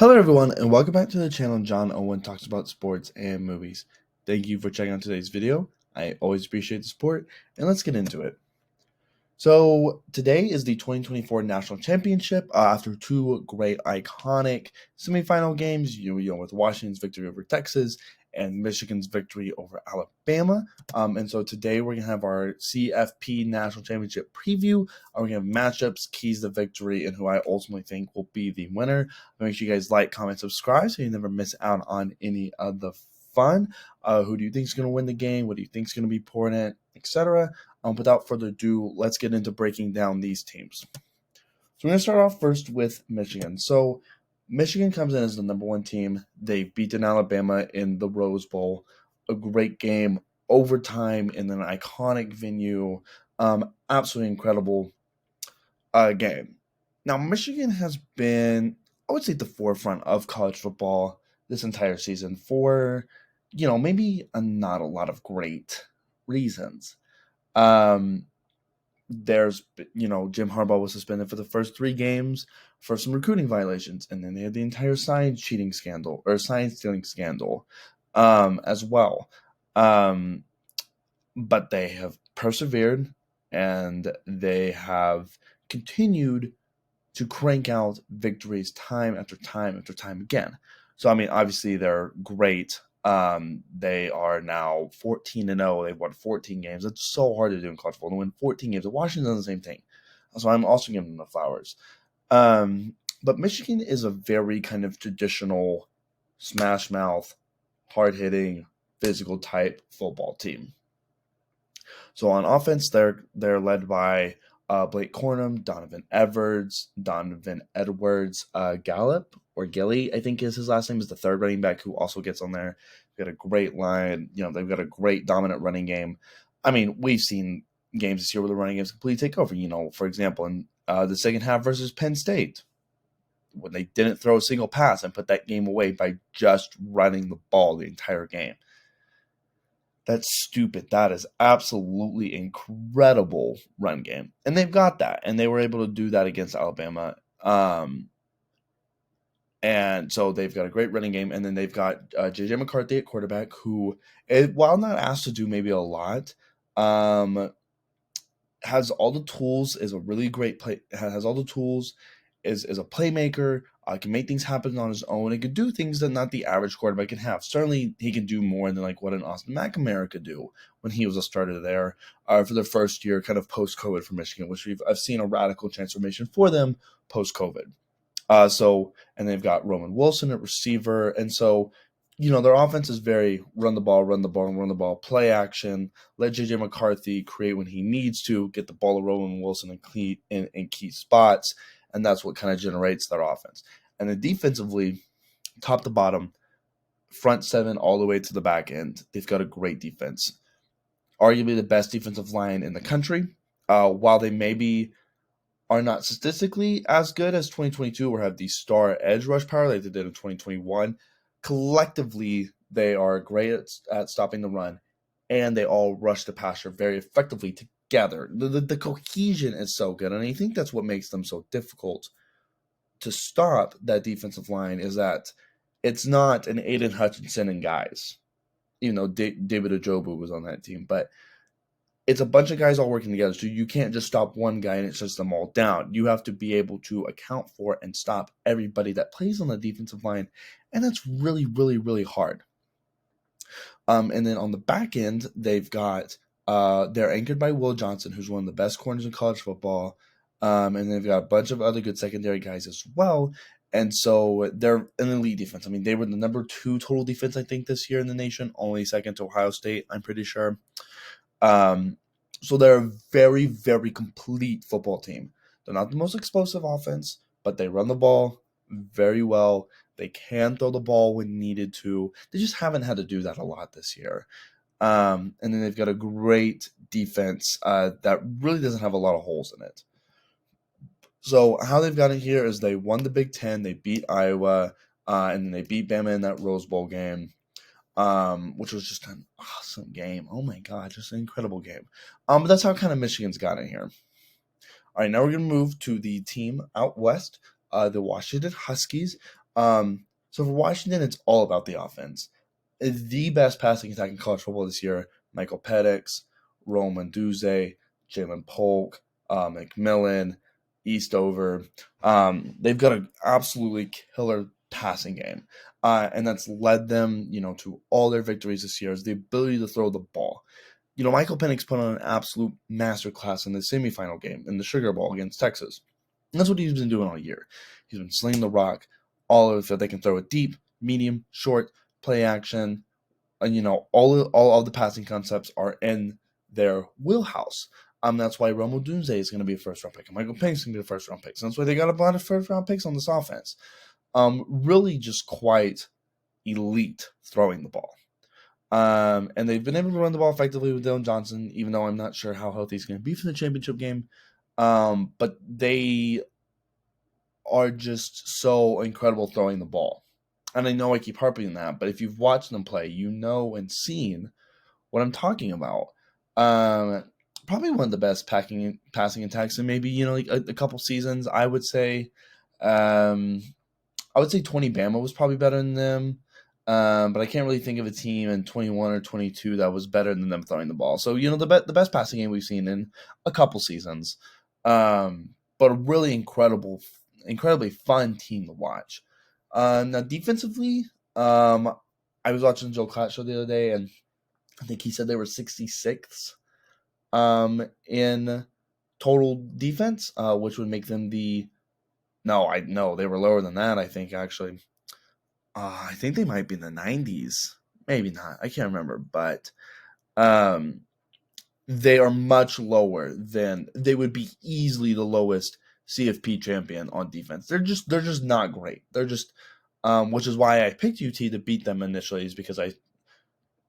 Hello, everyone, and welcome back to the channel. John Owen talks about sports and movies. Thank you for checking out today's video. I always appreciate the support, and let's get into it. So, today is the 2024 National Championship after two great, iconic semifinal games, with Washington's victory over Texas and Michigan's victory over Alabama. And so today we're going to have our CFP National Championship preview. We're going to have matchups, keys to victory, and who I ultimately think will be the winner. Make sure you guys like, comment, subscribe so you never miss out on any of the fun. Who do you think is going to win the game? What do you think is going to be important, etc. Without further ado, let's get into breaking down these teams. So we're going to start off first with Michigan. So Michigan comes in as the number one team. They've beaten Alabama in the Rose Bowl. A great game, overtime in an iconic venue. Absolutely incredible game. Now, Michigan has been, I would say, at the forefront of college football this entire season for, maybe not a lot of great reasons. There's, Jim Harbaugh was suspended for the first three games for some recruiting violations, and then they had the entire science stealing scandal, as well. But they have persevered, and they have continued to crank out victories time after time after time again. So, I mean, obviously they're great. They are now 14-0. They've won 14 games. It's so hard to do in college football to win 14 games. Washington does the same thing. So I'm also giving them the flowers. But Michigan is a very kind of traditional, smash mouth, hard hitting, physical type football team. So on offense, they're led by Blake Cornum, Donovan Edwards, Gallup or Gilly, I think is his last name, is the third running back who also gets on there. They've got a great line. They've got a great dominant running game. I mean, we've seen games this year where the running games completely take over. For example, in the second half versus Penn State, when they didn't throw a single pass and put that game away by just running the ball the entire game. That's stupid. That is absolutely incredible run game. And they've got that. And they were able to do that against Alabama. And so they've got a great running game. And then they've got J.J. McCarthy at quarterback, who, while not asked to do maybe a lot, has all the tools, is a really great play, has all the tools, is a playmaker, can make things happen on his own, and can do things that not the average quarterback can have. Certainly, he can do more than what an Austin McNamara could do when he was a starter there for their first year, kind of post-COVID for Michigan, which I've seen a radical transformation for them post-COVID. And they've got Roman Wilson at receiver, and so their offense is very run the ball, play action, let J.J. McCarthy create when he needs to, get the ball to Roman Wilson in key spots, and that's what kind of generates their offense. And then defensively, top to bottom, front seven all the way to the back end, they've got a great defense. Arguably the best defensive line in the country. While they maybe are not statistically as good as 2022 or have the star edge rush power like they did in 2021, collectively they are great at stopping the run, and they all rush the passer very effectively together. The cohesion is so good, and I think that's what makes them so difficult to stop. That defensive line is that it's not an Aiden Hutchinson and guys. David Ojabo was on that team, but it's a bunch of guys all working together. So you can't just stop one guy and it shuts them all down. You have to be able to account for and stop everybody that plays on the defensive line, and that's really, really, really hard. And then on the back end, they've got they're anchored by Will Johnson, who's one of the best corners in college football. And they've got a bunch of other good secondary guys as well. And so they're an elite defense. I mean, they were the number 2 total defense, I think, this year in the nation, only second to Ohio State, I'm pretty sure. So they're a very, very complete football team. They're not the most explosive offense, but they run the ball very well. They can throw the ball when needed to. They just haven't had to do that a lot this year. And then they've got a great defense that really doesn't have a lot of holes in it. So how they've gotten here is they won the Big Ten, they beat Iowa, and then they beat Bama in that Rose Bowl game, which was just an awesome game. Oh my God, just an incredible game. But that's how kind of Michigan's gotten here. All right, now we're going to move to the team out west, the Washington Huskies. So for Washington, it's all about the offense. The best passing attack in college football this year: Michael Penix, Roman Duze, Jalen Polk, McMillan, Eastover. They've got an absolutely killer passing game, and that's led them, to all their victories this year. Is the ability to throw the ball. Michael Penix put on an absolute masterclass in the semifinal game in the Sugar Bowl against Texas. And that's what he's been doing all year. He's been slinging the rock all over the field. They can throw it deep, medium, short, play action, and all of the passing concepts are in their wheelhouse. That's why Romo Dunze is going to be a first round pick, and Michael Penix is going to be a first round pick. So that's why they got a lot of first round picks on this offense. Really, just quite elite throwing the ball. And they've been able to run the ball effectively with Dillon Johnson, even though I'm not sure how healthy he's going to be for the championship game. But they are just so incredible throwing the ball. And I know I keep harping on that, but if you've watched them play, you know and seen what I'm talking about. Probably one of the best passing attacks in maybe, like a couple seasons, I would say. I would say 20 Bama was probably better than them. But I can't really think of a team in 21 or 22 that was better than them throwing the ball. So, the best passing game we've seen in a couple seasons. But a really incredibly fun team to watch. Now, defensively, I was watching Joe Klatt show the other day, and I think he said they were 66th in total defense, which would make them no, they were lower than that, I think, actually. I think they might be in the 90s. Maybe not. I can't remember. But they are much lower than they would be easily the lowest CFP champion on defense. They're just not great. They're just which is why I picked UT to beat them initially, is because I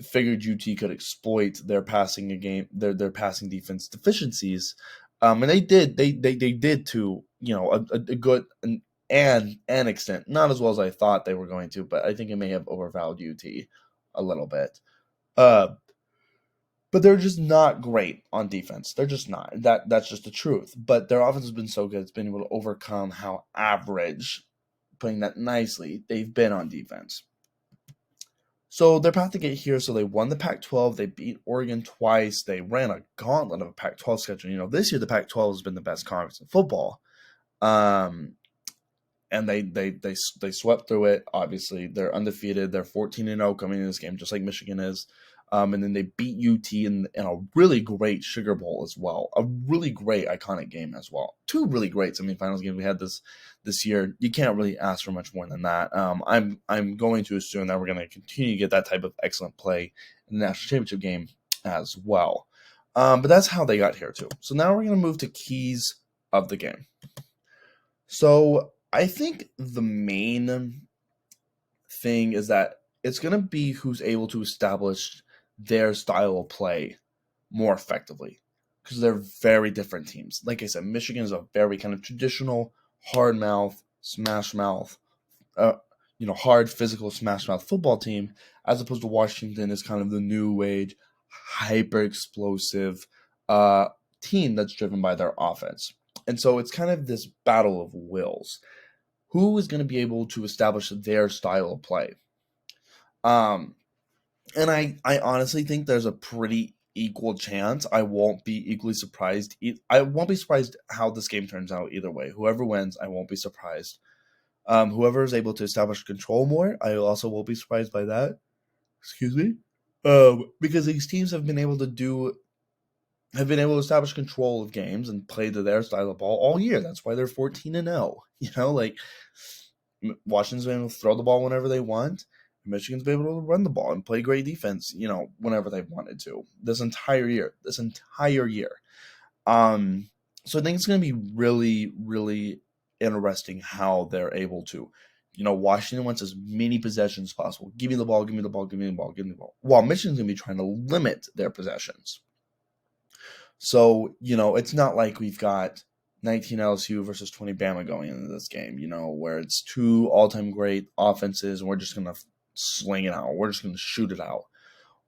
figured UT could exploit their passing their passing defense deficiencies. And they did. They did to a good and an extent, not as well as I thought they were going to, but I think it may have overvalued UT a little bit. But they're just not great on defense. They're just not. That's just the truth. But their offense has been so good, it's been able to overcome how average, putting that nicely, they've been on defense. So their path to get here, so they won the Pac-12, they beat Oregon twice, they ran a gauntlet of a Pac-12 schedule. This year the Pac-12 has been the best conference in football. And they swept through it. Obviously, they're undefeated. They're 14-0 coming into this game, just like Michigan is. And then they beat UT in a really great Sugar Bowl as well. A really great, iconic game as well. Two really great semifinals games we had this year. You can't really ask for much more than that. I'm going to assume that we're going to continue to get that type of excellent play in the national championship game as well. But that's how they got here too. So now we're going to move to keys of the game. So I think the main thing is that it's going to be who's able to establish their style of play more effectively, because they're very different teams. Like I said, Michigan is a very kind of traditional, hard mouth, smash mouth, hard physical smash mouth football team, as opposed to Washington is kind of the new age, hyper explosive team that's driven by their offense. And so it's kind of this battle of wills. Who is going to be able to establish their style of play? And I honestly think there's a pretty equal chance. I won't be equally surprised. I won't be surprised how this game turns out either way. Whoever wins, I won't be surprised. Whoever is able to establish control more, I also won't be surprised by that. Excuse me. Because these teams have been able to establish control of games and play to their style of ball all year. That's why they're 14-0. Washington's been able to throw the ball whenever they want. Michigan's been able to run the ball and play great defense, whenever they wanted to. This entire year. So I think it's going to be really, really interesting how they're able to. Washington wants as many possessions as possible. Give me the ball, give me the ball, give me the ball, give me the ball. While Michigan's going to be trying to limit their possessions. So, it's not like we've got 19 LSU versus 20 Bama going into this game, where it's two all-time great offenses and we're just going to sling it out. We're just going to shoot it out.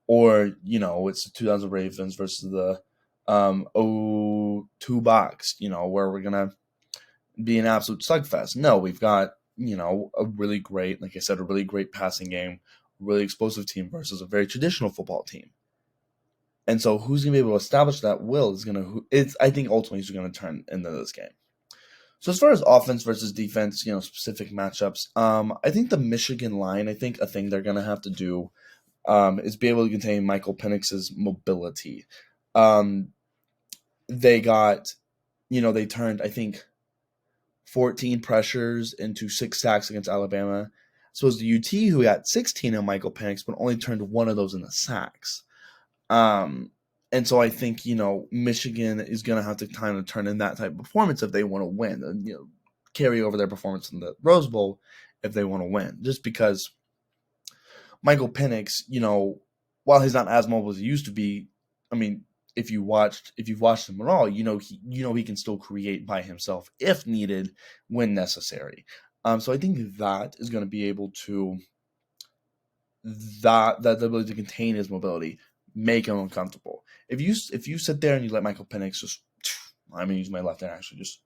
Or, it's the 2000 Ravens versus the 02 Bucks, where we're going to be an absolute slugfest. No, we've got a really great, like I said, a really great passing game, really explosive team versus a very traditional football team. And so who's going to be able to establish that will is going to, I think ultimately who's going to turn into this game. So as far as offense versus defense, specific matchups, I think the Michigan line, I think a thing they're going to have to do is be able to contain Michael Penix's mobility. They got, they turned, I think, 14 pressures into 6 sacks against Alabama. So it was the UT who got 16 on Michael Penix, but only turned one of those into sacks. And so I think, Michigan is going to have to kind of turn in that type of performance if they want to win, and, carry over their performance in the Rose Bowl if they want to win. Just because Michael Penix, while he's not as mobile as he used to be, I mean, if you've watched him at all, he can still create by himself if needed when necessary. So I think that is going to be able to that the ability to contain his mobility, make him uncomfortable. If you sit there and you let Michael Penix just, I'm gonna use my left hand actually, just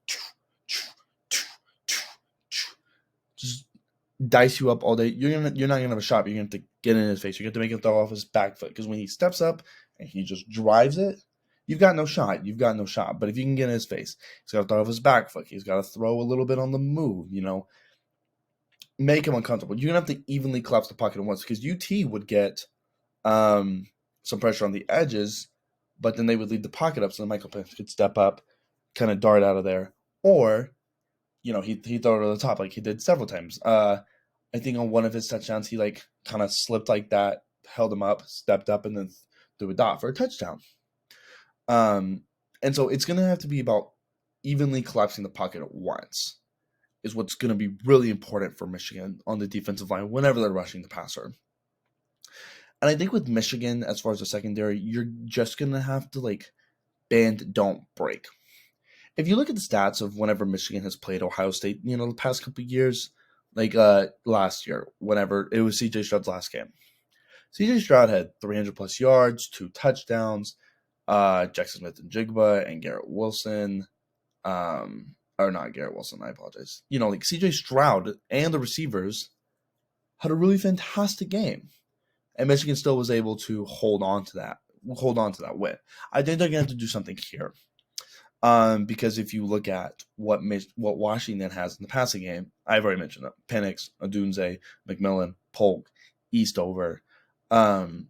dice you up all day, you're not gonna have a shot. You're gonna have to get in his face. You're gonna have to make him throw off his back foot, because when he steps up and he just drives it, you've got no shot. But if you can get in his face, he's got to throw off his back foot. He's got to throw a little bit on the move. Make him uncomfortable. You're gonna have to evenly collapse the pocket at once, because UT would get some pressure on the edges, but then they would leave the pocket up so Michael Penix could step up, kind of dart out of there, or he throw it over the top like he did several times. I think on one of his touchdowns he kind of slipped like that, held him up, stepped up, and then threw a dot for a touchdown. And so it's gonna have to be about evenly collapsing the pocket at once is what's going to be really important for Michigan on the defensive line whenever they're rushing the passer. And I think with Michigan, as far as the secondary, you're just going to have to bend, don't break. If you look at the stats of whenever Michigan has played Ohio State, the past couple of years, last year, whenever it was CJ Stroud's last game, CJ Stroud had 300 plus yards, 2 touchdowns, Jackson Smith-Njigba and Garrett Wilson, or not Garrett Wilson, I apologize. CJ Stroud and the receivers had a really fantastic game. And Michigan still was able to hold on to that win. I think they're going to have to do something here. Because if you look at what Washington has in the passing game, I've already mentioned it. Penix, Odunze, McMillan, Polk, Eastover. And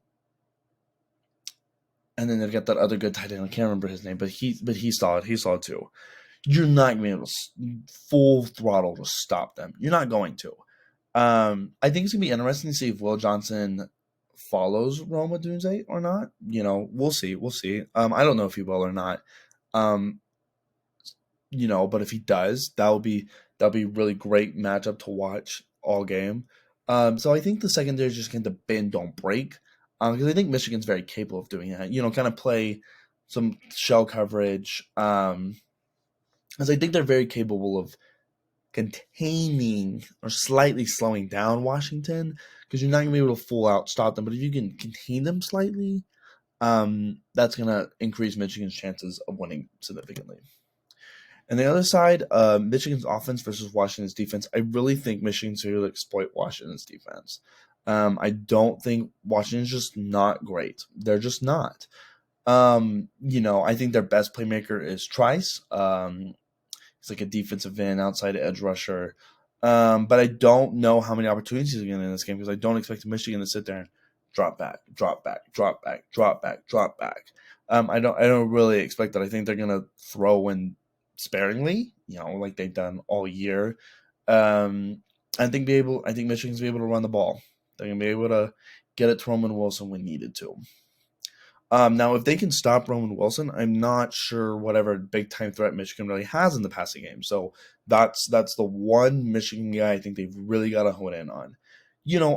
then they've got that other good tight end. I can't remember his name, but he's solid. He's solid too. You're not going to be able to full throttle to stop them. You're not going to. I think it's going to be interesting to see if Will Johnson follows Rome Odunze or not. We'll see. I don't know if he will or not. But if he does, that'll be really great matchup to watch all game. So I think the secondary is just going to bend, don't break. Because I think Michigan's very capable of doing that. Kind of play some shell coverage. Because I think they're very capable of containing or slightly slowing down Washington, because you're not going to be able to full out stop them. But if you can contain them slightly, that's going to increase Michigan's chances of winning significantly. And the other side, Michigan's offense versus Washington's defense, I really think Michigan's able to exploit Washington's defense. I don't think Washington's just not great. They're just not. I think their best playmaker is Trice. He's like a defensive end, outside edge rusher. But I don't know how many opportunities he's going to get in this game, because I don't expect Michigan to sit there and drop back. I don't really expect that. I think they're going to throw in sparingly, like they've done all year. I think Michigan's be able to run the ball. They're going to be able to get it to Roman Wilson when needed to. Now, if they can stop Roman Wilson, I'm not sure whatever big-time threat Michigan really has in the passing game. So that's the one Michigan guy I think they've really got to hone in on.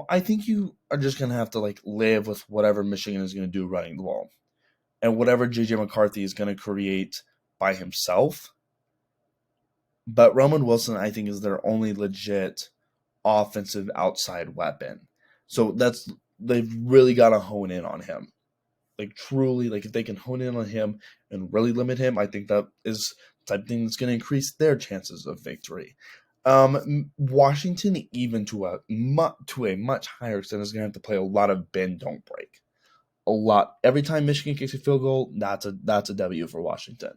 I think you are just going to have to live with whatever Michigan is going to do running the ball. And whatever J.J. McCarthy is going to create by himself. But Roman Wilson, I think, is their only legit offensive outside weapon. So they've really got to hone in on him. Truly, if they can hone in on him and really limit him, I think that is the type of thing that's going to increase their chances of victory. Washington, even to a much higher extent, is going to have to play a lot of bend don't break. A lot. Every time Michigan kicks a field goal, that's a W for Washington.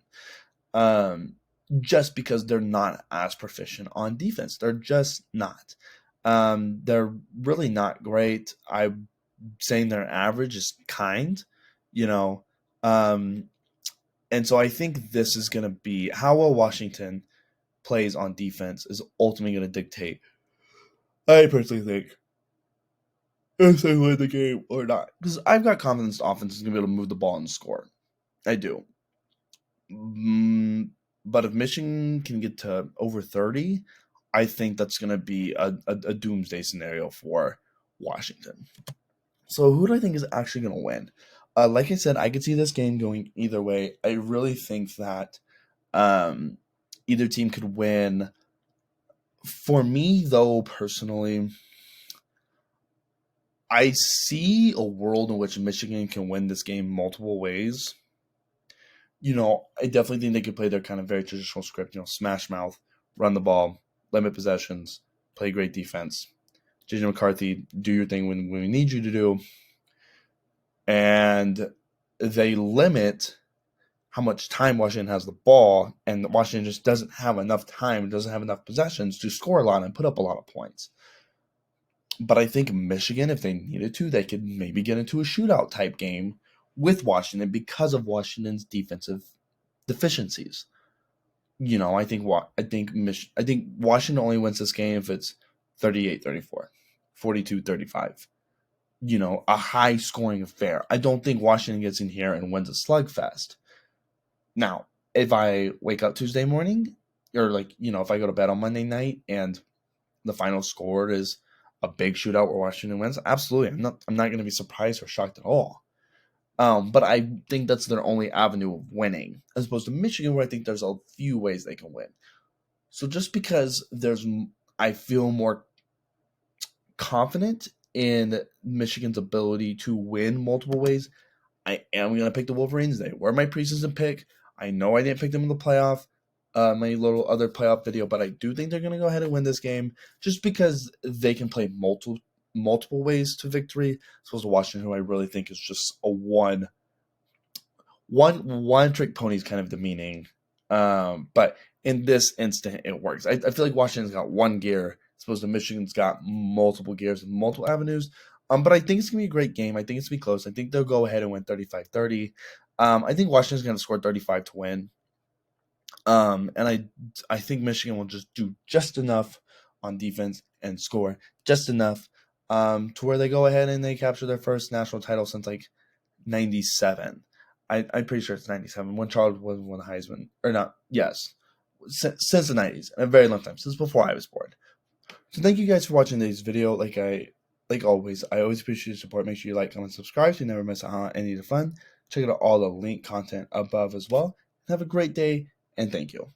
Um, just because they're not as proficient on defense, they're just not. They're really not great. I'm saying their average is kind, you know. Um, and so I think this is going to be how well Washington plays on defense is ultimately going to dictate. I personally think if they win the game or not, because I've got confidence the offense is going to be able to move the ball and score. I do. But if Michigan can get to over 30, I think that's going to be a doomsday scenario for Washington. So who do I think is actually going to win? Like I said, I could see this game going either way. I really think that either team could win. For me, though, personally, I see a world in which Michigan can win this game multiple ways. I definitely think they could play their kind of very traditional script, smash mouth, run the ball, limit possessions, play great defense. JJ McCarthy, do your thing when we need you to do. And they limit how much time Washington has the ball, and Washington just doesn't have enough time, doesn't have enough possessions to score a lot and put up a lot of points. But I think Michigan, if they needed to, they could maybe get into a shootout type game with Washington because of Washington's defensive deficiencies. I think Washington only wins this game if it's 38-34, 42-35. A high scoring affair. I don't think Washington gets in here and wins a slugfest. Now, if I wake up Tuesday morning, or if I go to bed on Monday night and the final score is a big shootout where Washington wins, absolutely, I'm not going to be surprised or shocked at all. But I think that's their only avenue of winning, as opposed to Michigan, where I think there's a few ways they can win. So just because I feel more confident in Michigan's ability to win multiple ways, I am going to pick the Wolverines. They were my preseason pick. I know I didn't pick them in the playoff, my little other playoff video, but I do think they're going to go ahead and win this game just because they can play multiple ways to victory, as opposed to Washington, who I really think is just a one trick pony is kind of demeaning. But in this instant, it works. I feel like Washington's got one gear, as opposed to Michigan's got multiple gears and multiple avenues. But I think it's going to be a great game. I think it's going to be close. I think they'll go ahead and win 35-30. I think Washington's going to score 35 to win. And I think Michigan will just do just enough on defense and score just enough to where they go ahead and they capture their first national title since 97. I'm pretty sure it's 97 when Charles won the Heisman. Or not, yes. Since the 90s. A very long time. Since before I was born. So thank you guys for watching today's video. Like always, I always appreciate your support. Make sure you like, comment, subscribe so you never miss out on any of the fun. Check out all the link content above as well. Have a great day, and thank you.